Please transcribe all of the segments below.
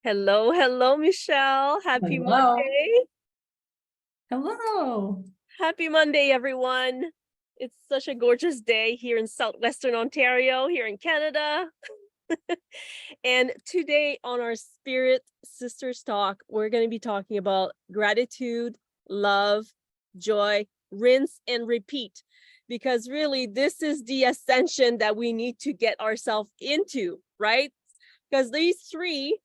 Hello, hello, Michelle. Happy Hello. Monday. Hello. Happy Monday, everyone. It's such a gorgeous day here in Southwestern Ontario, here in Canada. And today on our Spirit Sisters Talk, we're going to be talking about gratitude, love, joy, rinse and repeat. Because really, this is the ascension that we need to get ourselves into, right? Because these three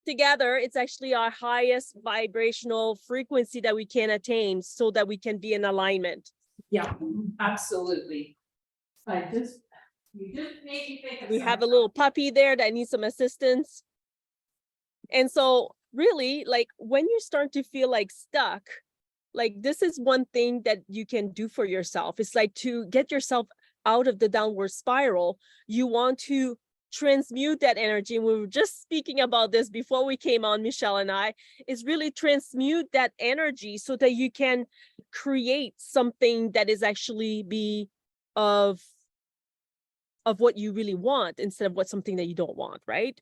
together, it's actually our highest vibrational frequency that we can attain so that we can be in alignment. Yeah, absolutely. You just made me think of We have a something. little puppy there that needs some assistance. And so really, like when you start to feel like stuck, like this is one thing that you can do for yourself. It's like to get yourself out of the downward spiral. You want to transmute that energy. And we were just speaking about this before we came on, Michelle and I, is really transmute that energy so that you can create something that is actually be of what you really want instead of what something that you don't want, right?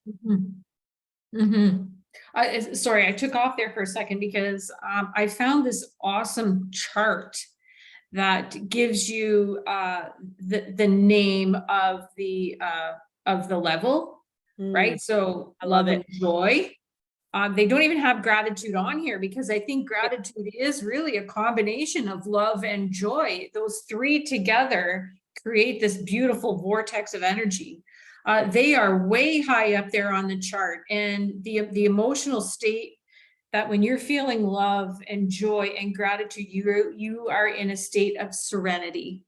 Sorry, I took off there for a second because I found this awesome chart that gives you the name of the level, right? So I love love and it. joy. They don't even have gratitude on here because I think gratitude is really a combination of love and joy. Those three together create this beautiful vortex of energy. They are way high up there on the chart, and the emotional state that when you're feeling love and joy and gratitude, you are in a state of serenity.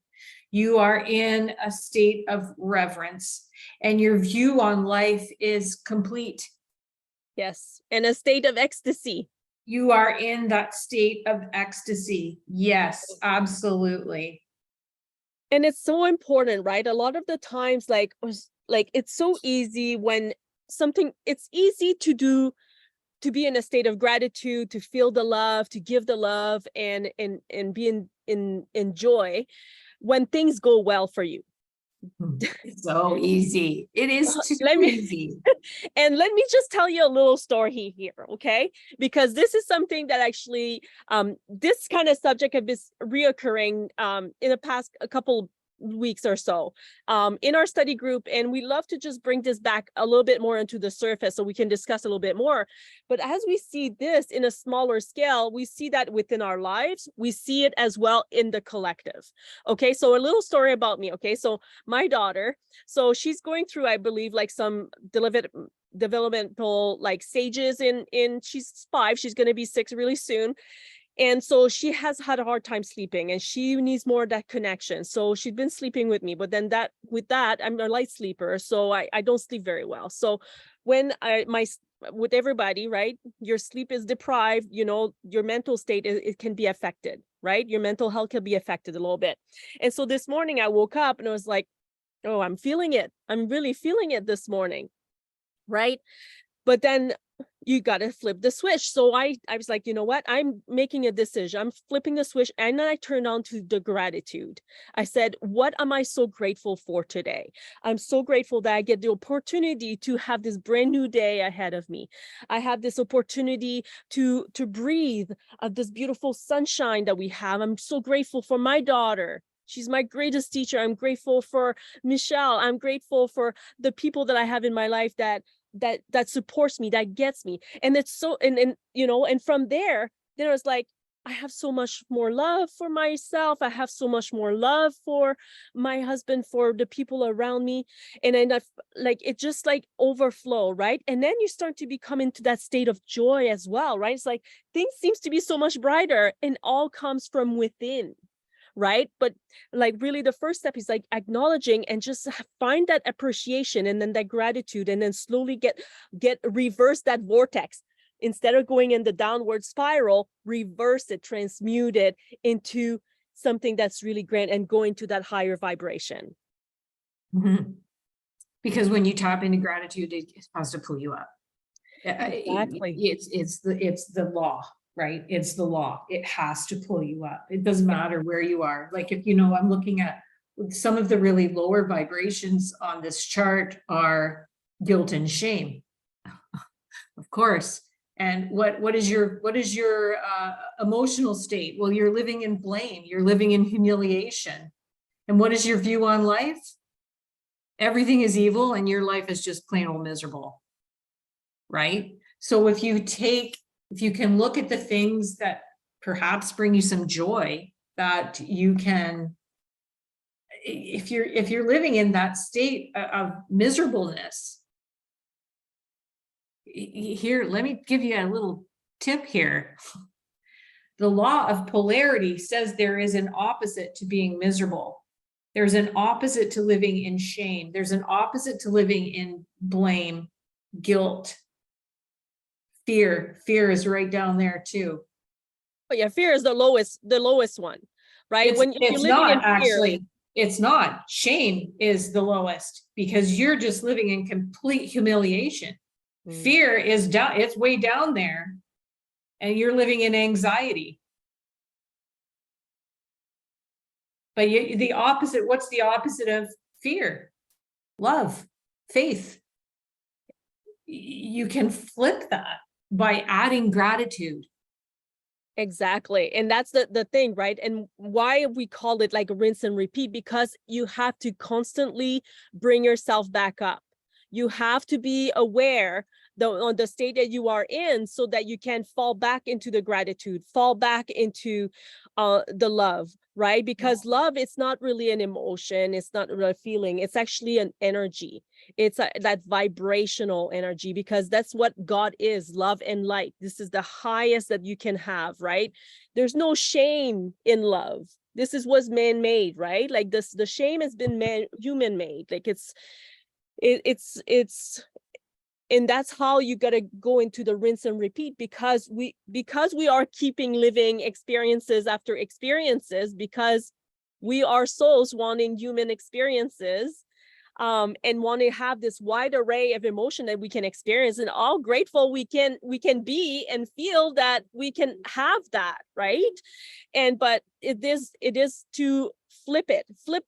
You are in a state of reverence, and your view on life is complete. Yes. And a state of ecstasy. You are in that state of ecstasy. Yes, absolutely. And it's so important, right? A lot of the times, like it's so easy when it's easy to do, to be in a state of gratitude, to feel the love, to give the love and be in joy when things go well for you. So easy. It is too Let me easy. and let me just tell you a little story here, okay? Because this is something that actually this kind of subject has been reoccurring in the past a couple weeks or so in our study group, and we love to just bring this back a little bit more into the surface so we can discuss a little bit more. But as we see this in a smaller scale, we see that within our lives, we see it as well in the collective. Okay, so a little story about me. Okay, so my daughter, so she's going through, I believe, like some developmental like stages in she's 5, she's going to be 6 really soon. And so she has had a hard time sleeping and she needs more of that connection. So she's been sleeping with me, but then I'm a light sleeper, so I don't sleep very well. So when with everybody, right, your sleep is deprived, your mental state, it can be affected, right? Your mental health can be affected a little bit. And so this morning I woke up and I was like, oh, I'm feeling it. I'm really feeling it this morning, right? But then you got to flip the switch. So I was like, you know what? I'm making a decision. I'm flipping the switch. And then I turned on to the gratitude. I said, what am I so grateful for today? I'm so grateful that I get the opportunity to have this brand new day ahead of me. I have this opportunity to breathe this beautiful sunshine that we have. I'm so grateful for my daughter. She's my greatest teacher. I'm grateful for Michelle. I'm grateful for the people that I have in my life that supports me, that gets me. And it's so, and from there, then I was like, I have so much more love for myself. I have so much more love for my husband, for the people around me. And then like, it just like overflow, right? And then you start to become into that state of joy as well, right? It's like things seems to be so much brighter and all comes from within, right? But like really the first step is like acknowledging and just find that appreciation and then that gratitude, and then slowly get reverse that vortex. Instead of going in the downward spiral, reverse it, transmute it into something that's really grand and going to that higher vibration. Because when you tap into gratitude, it has to pull you up. Exactly. It's the law, right? It's the law. It has to pull you up. It doesn't matter where you are. Like if I'm looking at some of the really lower vibrations on this chart are guilt and shame. Of course. And what is your emotional state? Well, you're living in blame, you're living in humiliation. And what is your view on life? Everything is evil and your life is just plain old miserable. Right? So if you can look at the things that perhaps bring you some joy, that you can, if you're living in that state of miserableness, here, let me give you a little tip here. The law of polarity says there is an opposite to being miserable. There's an opposite to living in shame. There's an opposite to living in blame, guilt, fear. Fear is right down there too. But yeah, fear is the lowest one, right? If When you're it's living in not fear, actually, it's not. Shame is the lowest because you're just living in complete humiliation. Fear is down, it's way down there, and you're living in anxiety. But the opposite, what's the opposite of fear? Love, faith. You can flip that by adding gratitude. Exactly. And that's the thing, right? And why we call it like rinse and repeat, because you have to constantly bring yourself back up. You have to be aware on the state that you are in so that you can fall back into the gratitude, fall back into the love, right? Because love, it's not really an emotion. It's not really a feeling. It's actually an energy. It's that vibrational energy, because that's what God is, love and light. This is the highest that you can have, right? There's no shame in love. This is what's man-made, right? Like this, the shame has been human-made. Like it's and that's how you got to go into the rinse and repeat, because we are keeping living experiences after experiences, because we are souls wanting human experiences, and want to have this wide array of emotion that we can experience, and all grateful we can be and feel that we can have that, right? And but it is to flip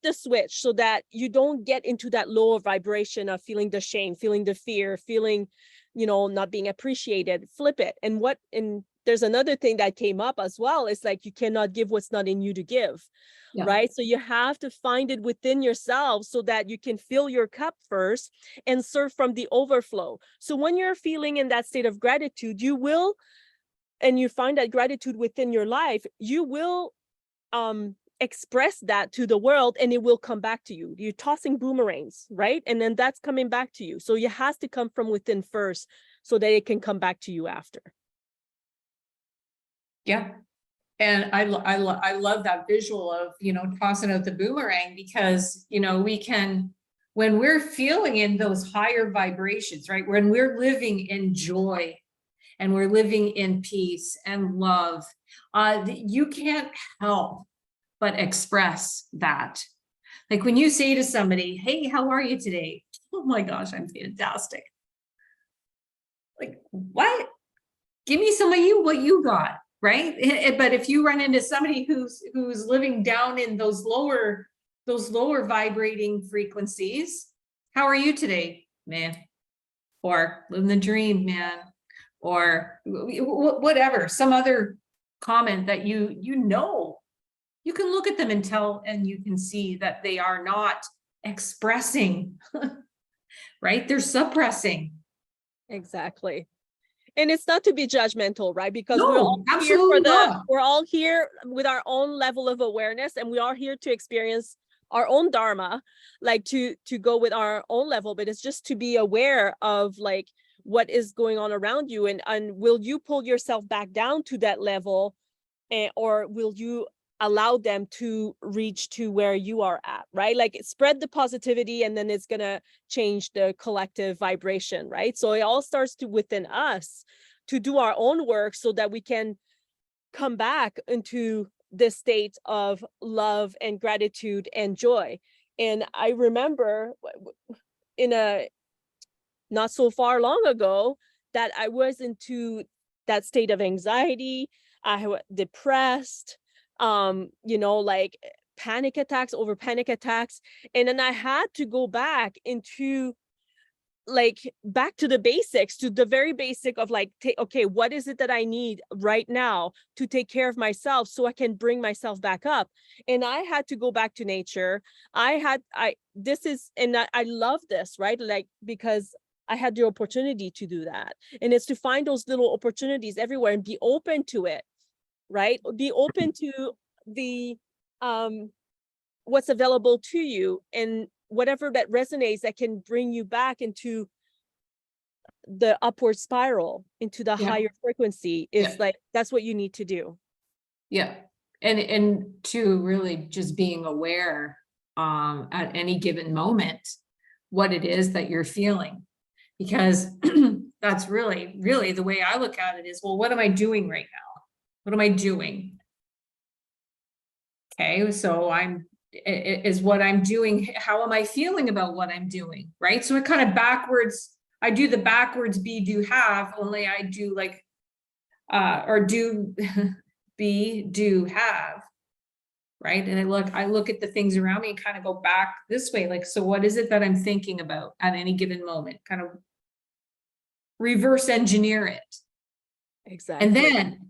the switch so that you don't get into that lower vibration of feeling the shame, feeling the fear, feeling, not being appreciated. Flip it. And there's another thing that came up as well. It's like, you cannot give what's not in you to give. Yeah. Right? So you have to find it within yourself so that you can fill your cup first and serve from the overflow. So when you're feeling in that state of gratitude, and you find that gratitude within your life, you will express that to the world, and it will come back to you. You're tossing boomerangs, right? And then that's coming back to you. So it has to come from within first so that it can come back to you after. Yeah. And I love that visual of, tossing out the boomerang, because, we can, when we're feeling in those higher vibrations, right? When we're living in joy and we're living in peace and love, you can't help but express that. Like when you say to somebody, hey, how are you today? Oh my gosh, I'm fantastic. Like, what? Give me some of what you got, right? But if you run into somebody who's living down in those lower vibrating frequencies, how are you today, man? Or living the dream, man. Or whatever, some other comment that you can look at them and tell, and you can see that they are not expressing, right? They're suppressing. Exactly. And it's not to be judgmental, right? Because no, we're all here we're all here with our own level of awareness, and we are here to experience our own dharma, like to go with our own level. But it's just to be aware of like what is going on around you, and will you pull yourself back down to that level, or will you allow them to reach to where you are at, right? Like spread the positivity, and then it's gonna change the collective vibration, right? So it all starts within us to do our own work so that we can come back into this state of love and gratitude and joy. And I remember in a not so far long ago that I was into that state of anxiety. I was depressed, like panic attacks over panic attacks. And then I had to go back into like back to the basics, to the very basic of like, okay, what is it that I need right now to take care of myself so I can bring myself back up? And I had to go back to nature. I love this, right? Like, because I had the opportunity to do that. And it's to find those little opportunities everywhere and be open to it, right? Be open to the, what's available to you, and whatever that resonates that can bring you back into the upward spiral, into the Yeah. higher frequency, is Yeah. like, that's what you need to do. Yeah. And to really just being aware at any given moment what it is that you're feeling, because that's really the way I look at it is, well, what am I doing right now? What am I doing? Okay, so is what I'm doing, how am I feeling about what I'm doing, right? So it kind of backwards, I do the backwards be, do, have, only I do like, or do, be, do, have, right? And I look at the things around me and kind of go back this way, like, so what is it that I'm thinking about at any given moment? Kind of reverse engineer it. Exactly. And then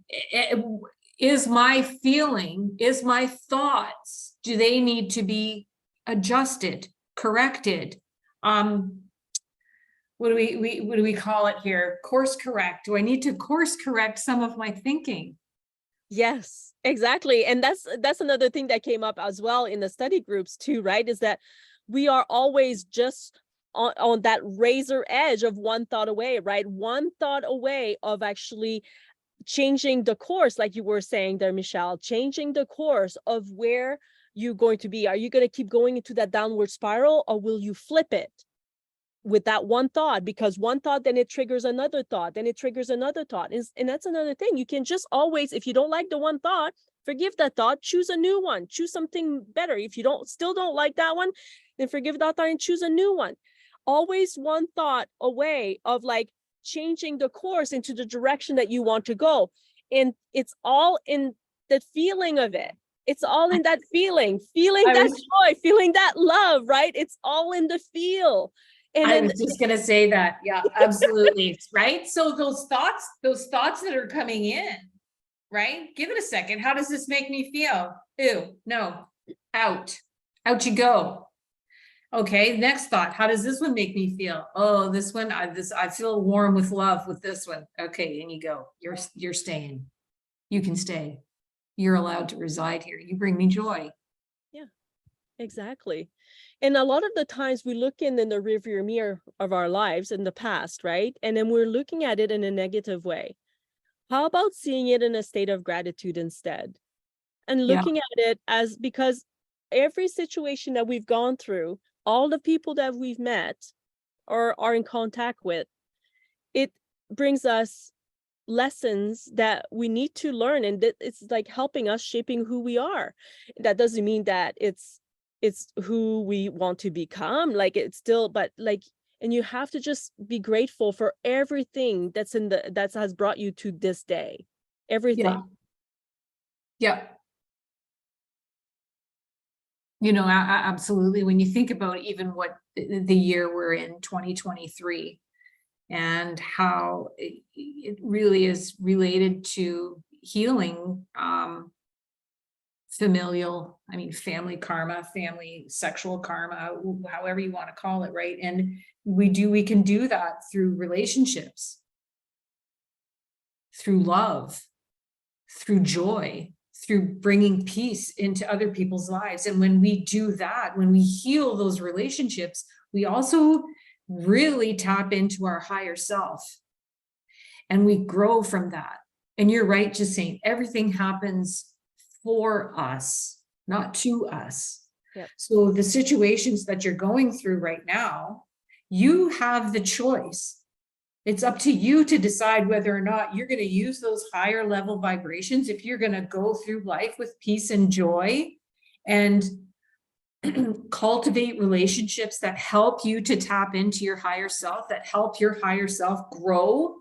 is my feeling, is my thoughts, do they need to be adjusted, corrected? What do we call it here? Course correct. Do I need to course correct some of my thinking? Yes, exactly. And that's another thing that came up as well in the study groups too, right? Is that we are always just on that razor edge of one thought away, right? One thought away of actually changing the course, like you were saying there, Michelle, changing the course of where you're going to be. Are you going to keep going into that downward spiral, or will you flip it with that one thought? Because one thought, then it triggers another thought, then it triggers another thought. And that's another thing. You can just always, if you don't like the one thought, forgive that thought, choose a new one, choose something better. If you still don't like that one, then forgive that thought and choose a new one. Always one thought away of like changing the course into the direction that you want to go. And it's all in the feeling of it. It's all in that feeling that joy, feeling that love, right? It's all in the feel. And I then, was just gonna say that. Yeah, absolutely. Right. So those thoughts that are coming in, right? Give it a second. How does this make me feel? Ew, no, out you go. Okay, next thought. How does this one make me feel? Oh, this one, I feel warm with love with this one. Okay, in you go. You're staying. You can stay. You're allowed to reside here. You bring me joy. yeah, exactly. And a lot of the times we look in the rearview mirror of our lives in the past, right? And then we're looking at it in a negative way. How about seeing it in a state of gratitude instead? And Yeah, looking at it as, because every situation that we've gone through, all the people that we've met or are in contact with, it brings us lessons that we need to learn, and that it's like helping us shaping who we are. That doesn't mean that it's who we want to become, like it's still, but like, and you have to just be grateful for everything that has brought you to this day. Everything. yeah. You know, absolutely. When you think about even what the year we're in, 2023, and how it really is related to healing familial, I mean, family karma, family sexual karma, however you want to call it, right? And we can do that through relationships, through love, through joy, through bringing peace into other people's lives. And when we do that, when we heal those relationships, we also really tap into our higher self and we grow from that. And you're right, just saying everything happens for us, not to us. Yep. So the situations that you're going through right now, you have the choice. It's up to you to decide whether or not you're going to use those higher level vibrations, if you're going to go through life with peace and joy and cultivate relationships that help you to tap into your higher self, that help your higher self grow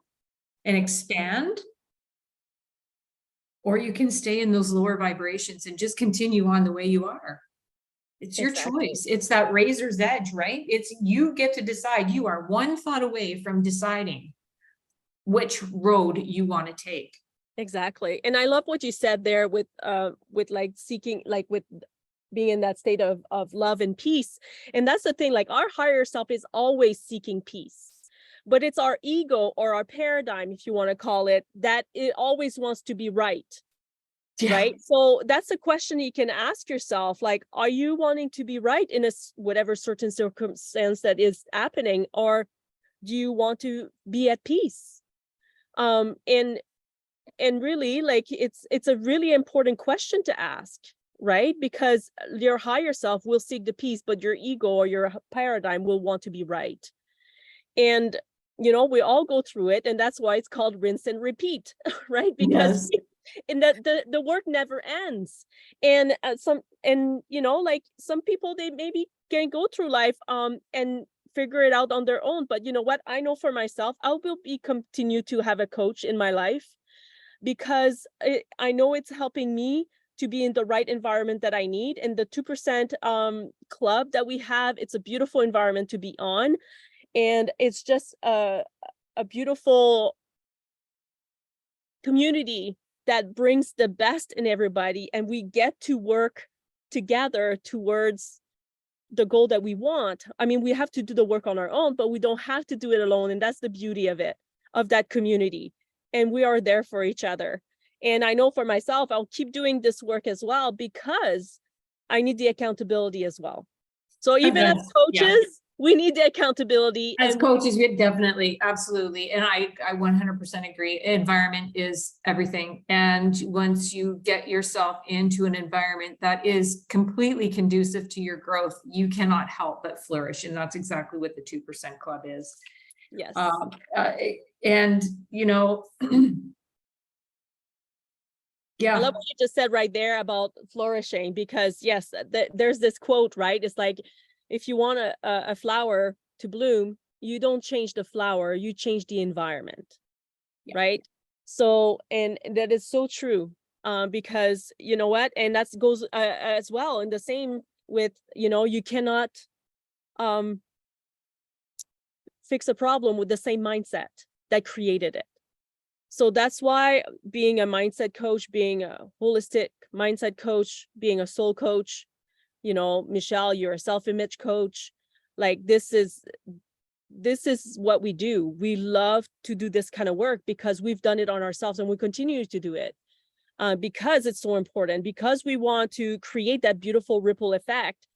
and expand. Or you can stay in those lower vibrations and just continue on the way you are. It's your Exactly. choice. It's that razor's edge, right? It's you get to decide. You are one thought away from deciding which road you want to take. Exactly. And I love what you said there with like seeking, like with being in that state of love and peace. And that's the thing, like our higher self is always seeking peace. But it's our ego or our paradigm, if you want to call it, that it always wants to be right. Right. So that's a question you can ask yourself, like, are you wanting to be right in whatever certain circumstance that is happening, or do you want to be at peace? And really, like, it's a really important question to ask, right? Because your higher self will seek the peace, but your ego or your paradigm will want to be right. And we all go through it, and that's why it's called rinse and repeat, right? Because Yes. and the work never ends. And like some people, they maybe can go through life and figure it out on their own. But you know what, I know for myself, I will continue to have a coach in my life, because I know it's helping me to be in the right environment that I need. And the 2% club that we have, it's a beautiful environment to be on, and it's just a beautiful community that brings the best in everybody, and we get to work together towards the goal that we want. I mean, we have to do the work on our own, but we don't have to do it alone. And that's the beauty of it, of that community. And we are there for each other. And I know for myself, I'll keep doing this work as well, because I need the accountability as well. So even as Yeah. coaches, we need the accountability. As And coaches, we definitely, absolutely. And I 100% agree. Environment is everything. And once you get yourself into an environment that is completely conducive to your growth, you cannot help but flourish. And that's exactly what the 2% club is. yes, And, I love yeah, what you just said right there about flourishing, because yes, there's this quote, right? It's like, if you want a flower to bloom, you don't change the flower, you change the environment. Yeah. Right? So, and that is so true, because you know what, and that goes as well in the same with, you cannot fix a problem with the same mindset that created it. So that's why being a mindset coach, being a holistic mindset coach, being a soul coach, Michelle, you're a self-image coach. Like, this is what we do. We love to do this kind of work because we've done it on ourselves, and we continue to do it because it's so important, because we want to create that beautiful ripple effect,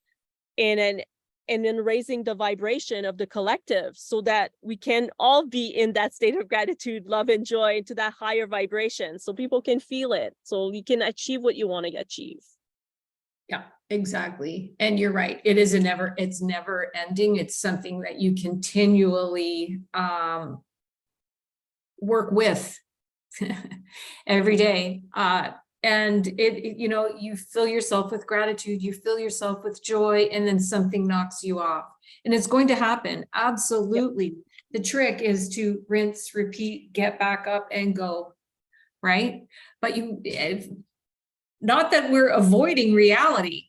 and then raising the vibration of the collective, so that we can all be in that state of gratitude, love, and joy, to that higher vibration, so people can feel it, so you can achieve what you want to achieve. Yeah, exactly. And you're right. It's never ending. It's something that you continually work with every day. And you fill yourself with gratitude, you fill yourself with joy, and then something knocks you off. And it's going to happen. Absolutely. Yep. The trick is to rinse, repeat, get back up and go. Right. But not that we're avoiding reality,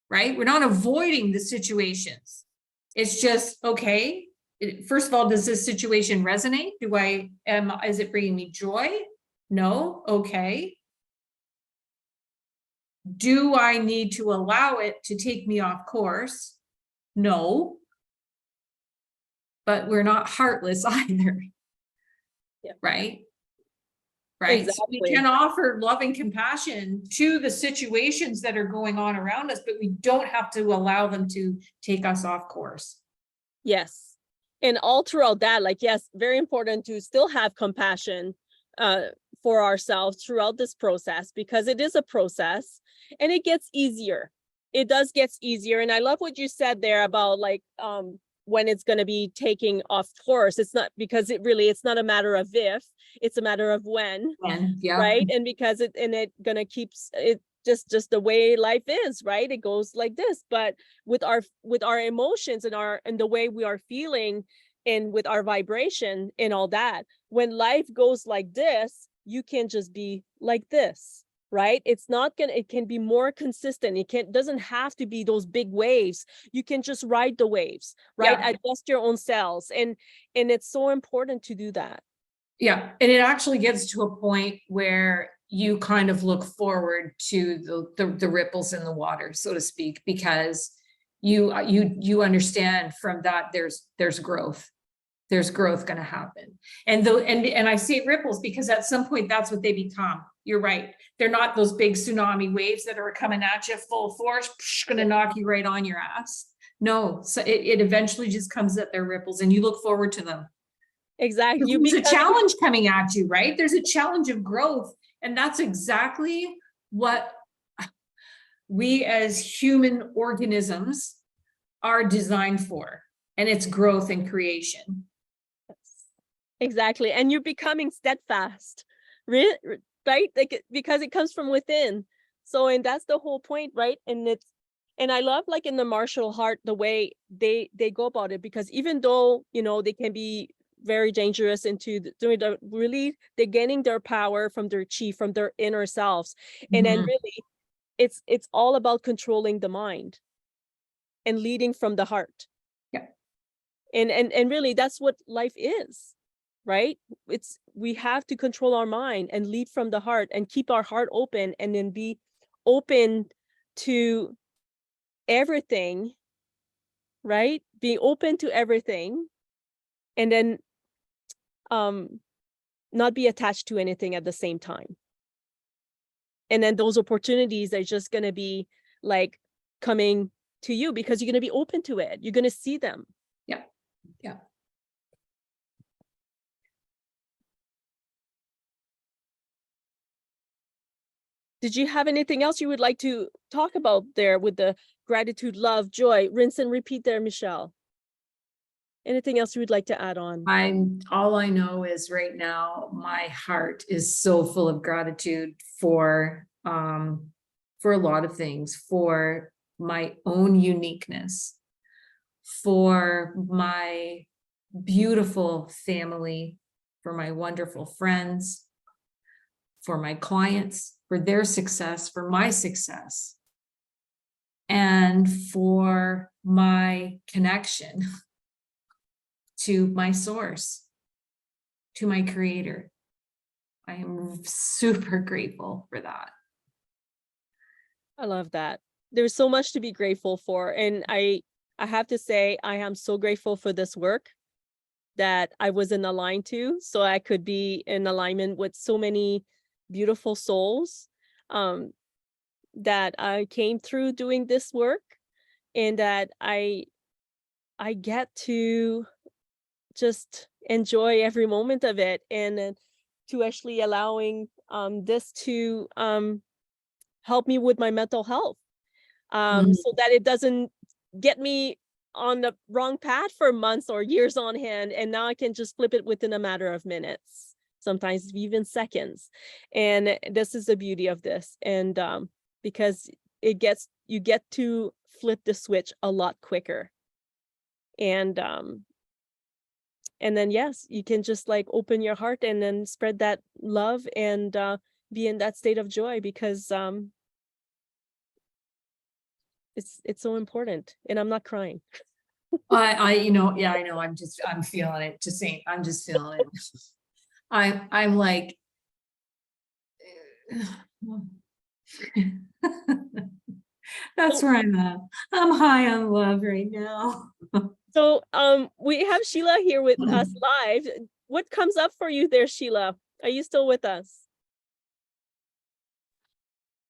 right? We're not avoiding the situations. It's just, okay, first of all, does this situation resonate? Is it bringing me joy? No. Okay. Do I need to allow it to take me off course? No. But we're not heartless either. Yeah. Right? Right. Exactly. So we can offer love and compassion to the situations that are going on around us, but we don't have to allow them to take us off course. Yes. And all throughout that, like, yes, very important to still have compassion for ourselves throughout this process, because it is a process and it gets easier. It does get easier. And I love what you said there about, like, when it's going to be taking off course. It's not, because it's not a matter of if, it's a matter of when. Yeah. Right. And because it gonna keeps it just the way life is, right? It goes like this. But with our emotions and the way we are feeling, and with our vibration and all that, when life goes like this, you can just be like this. right? It's not gonna, it can be more consistent. It can doesn't have to be those big waves. You can just ride the waves, right? Yeah. Adjust your own cells. And it's so important to do that. Yeah, and it actually gets to a point where you kind of look forward to the ripples in the water, so to speak, because you understand from that there's growth. There's growth going to happen. And though and I say ripples because at some point that's what they become. You're right. They're not those big tsunami waves that are coming at you full force, going to knock you right on your ass. No, so it eventually just comes at their ripples and you look forward to them. Exactly. There's a challenge coming at you, right? There's a challenge of growth. And that's exactly what we as human organisms are designed for. And it's growth and creation. Exactly. And you're becoming steadfast, right? Like, because it comes from within. So, and that's the whole point, right? And I love, like, in the martial art, the way they go about it, because even though, they can be very dangerous into doing the really, they're gaining their power from their chi, from their inner selves. And then really it's all about controlling the mind and leading from the heart. Yeah. And really that's what life is, right? We have to control our mind and lead from the heart and keep our heart open, and then be open to everything, right? Be open to everything, and then not be attached to anything at the same time. And then those opportunities are just going to be like coming to you because you're going to be open to it. You're going to see them. Yeah. Yeah. Did you have anything else you would like to talk about there with the gratitude, love, joy, rinse and repeat there, Michelle? Anything else you would like to add on? All I know is right now my heart is so full of gratitude for a lot of things, for my own uniqueness, for my beautiful family, for my wonderful friends, for my clients, for their success, for my success, and for my connection to my source, to my creator. I am super grateful for that. I love that. There's so much to be grateful for. And I have to say, I am so grateful for this work that I was in aligned to, so I could be in alignment with so many beautiful souls that I came through doing this work, and that I get to just enjoy every moment of it, and to actually allowing this to help me with my mental health, so that it doesn't get me on the wrong path for months or years on hand. And now I can just flip it within a matter of minutes, sometimes even seconds. And this is the beauty of this. And because you get to flip the switch a lot quicker. And then, yes, you can just like open your heart and then spread that love and be in that state of joy, because it's so important. And I'm not crying. Yeah, I know. I'm feeling it. I'm just feeling it. I'm like, that's where I'm at. I'm high on love right now. So we have Sheila here with us live. What comes up for you there, Sheila? Are you still with us?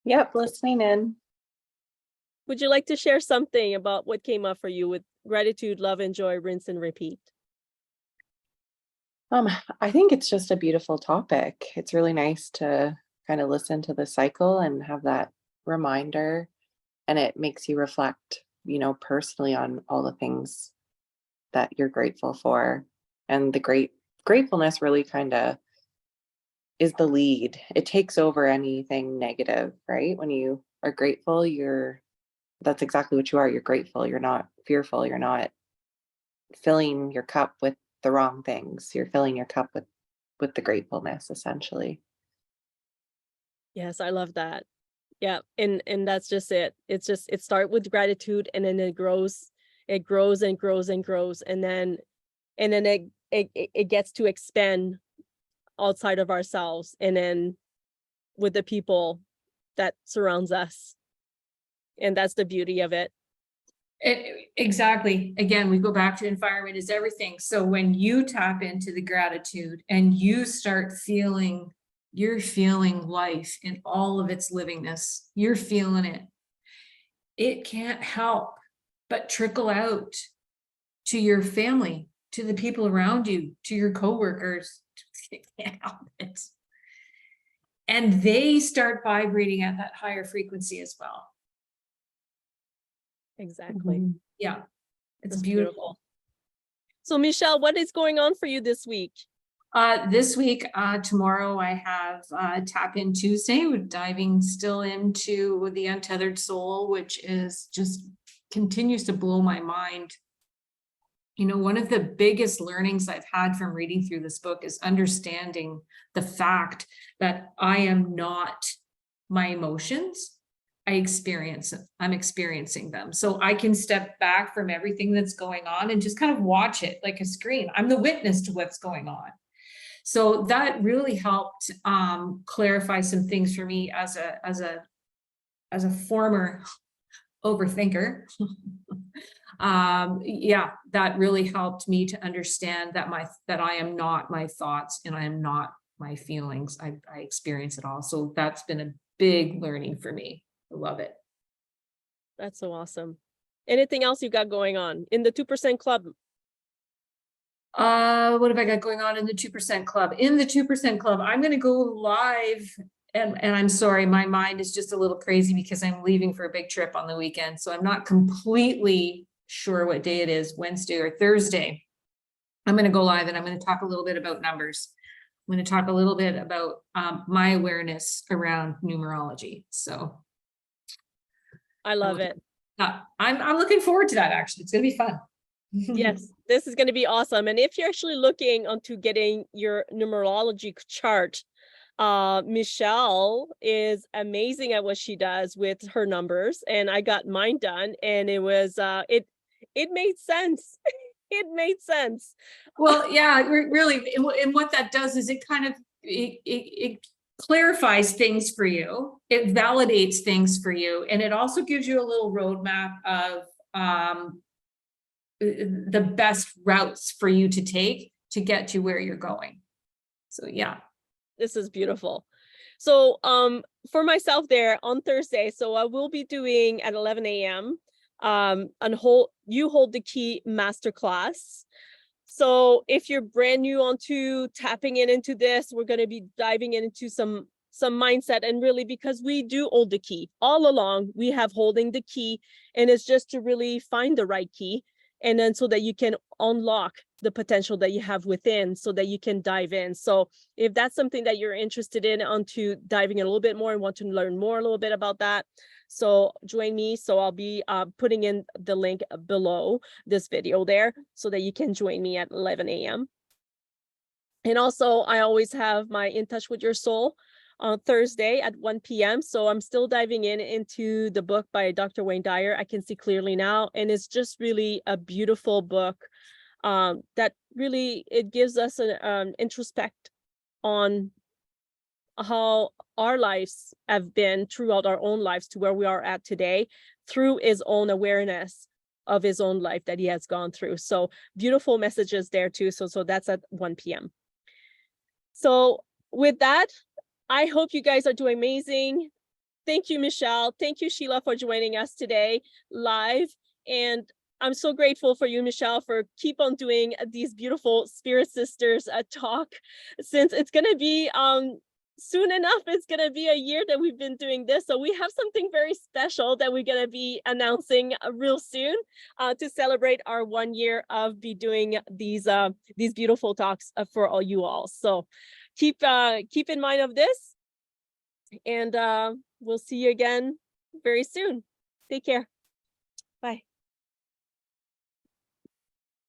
Yep, listening in. Would you like to share something about what came up for you with gratitude, love, and joy, rinse and repeat? I think it's just a beautiful topic. It's really nice to kind of listen to the cycle and have that reminder, and it makes you reflect, personally on all the things that you're grateful for. And the gratefulness really kind of is the lead. It takes over anything negative, right? When you are grateful, that's exactly what you are. You're grateful. You're not fearful. You're not filling your cup with the wrong things. You're filling your cup with the gratefulness, essentially. Yes, I love that. Yeah, and that's just it. It's just it start with gratitude and then it grows and grows and grows and then it gets to expand outside of ourselves and then with the people that surrounds us. And that's the beauty of it. Exactly. Again, we go back to environment is everything. So when you tap into the gratitude and you start feeling, you're feeling life in all of its livingness, you're feeling it. It can't help but trickle out to your family, to the people around you, to your coworkers. It can't help it. And they start vibrating at that higher frequency as well. Exactly. Yeah, it's That's beautiful. So Michelle, what is going on for you this week? This week, tomorrow I have Tap In Tuesday. We're diving still into the untethered soul, which is just continues to blow my mind. You know, one of the biggest learnings I've had from reading through this book is understanding the fact that I am not my emotions. I'm experiencing them. So I can step back from everything that's going on and just kind of watch it like a screen. I'm the witness to what's going on. So that really helped clarify some things for me as a former overthinker. Yeah, that really helped me to understand that I am not my thoughts and I am not my feelings. I experience it all. So that's been a big learning for me. I love it. That's so awesome. Anything else you got going on in the 2% club? What have I got going on in the 2% club? In the 2% club, I'm going to go live. And I'm sorry, my mind is just a little crazy because I'm leaving for a big trip on the weekend. So I'm not completely sure what day it is, Wednesday or Thursday. I'm going to go live and I'm going to talk a little bit about numbers. I'm going to talk a little bit about my awareness around numerology. So I love it. I'm looking forward to that. Actually, it's going to be fun. Yes, this is going to be awesome. And if you're actually looking onto getting your numerology chart, Michelle is amazing at what she does with her numbers, and I got mine done, and it was it made sense. It made sense. Well, yeah, really, and what that does is it kind of it clarifies things for you, it validates things for you, and it also gives you a little roadmap of the best routes for you to take to get to where you're going. So yeah, this is beautiful. So for myself there on Thursday, so I will be doing at 11 a.m. You Hold the Key masterclass. So if you're brand new onto tapping into this, we're going to be diving into some mindset, and really because we do hold the key all along, we have holding the key, and it's just to really find the right key, and then so that you can unlock the potential that you have within so that you can dive in. So if that's something that you're interested in onto diving in a little bit more and want to learn more a little bit about that, so join me. So I'll be putting in the link below this video there so that you can join me at 11 a.m. And also I always have my In Touch with Your Soul on Thursday at 1 p.m. So I'm still diving into the book by Dr. Wayne Dyer, I Can See Clearly Now. And it's just really a beautiful book that really, it gives us an introspect on how our lives have been throughout our own lives to where we are at today through his own awareness of his own life that he has gone through. So beautiful messages there too. So that's at 1 p.m. So with that, I hope you guys are doing amazing. Thank you, Michelle. Thank you, Sheila, for joining us today live. And I'm so grateful for you, Michelle, for keep on doing these beautiful Spirit Sisters talk, since it's going to be soon enough, it's going to be a year that we've been doing this. So we have something very special that we're going to be announcing real soon to celebrate our 1 year of be doing these beautiful talks for all you all. So keep in mind of this, and we'll see you again very soon. Take care. Bye.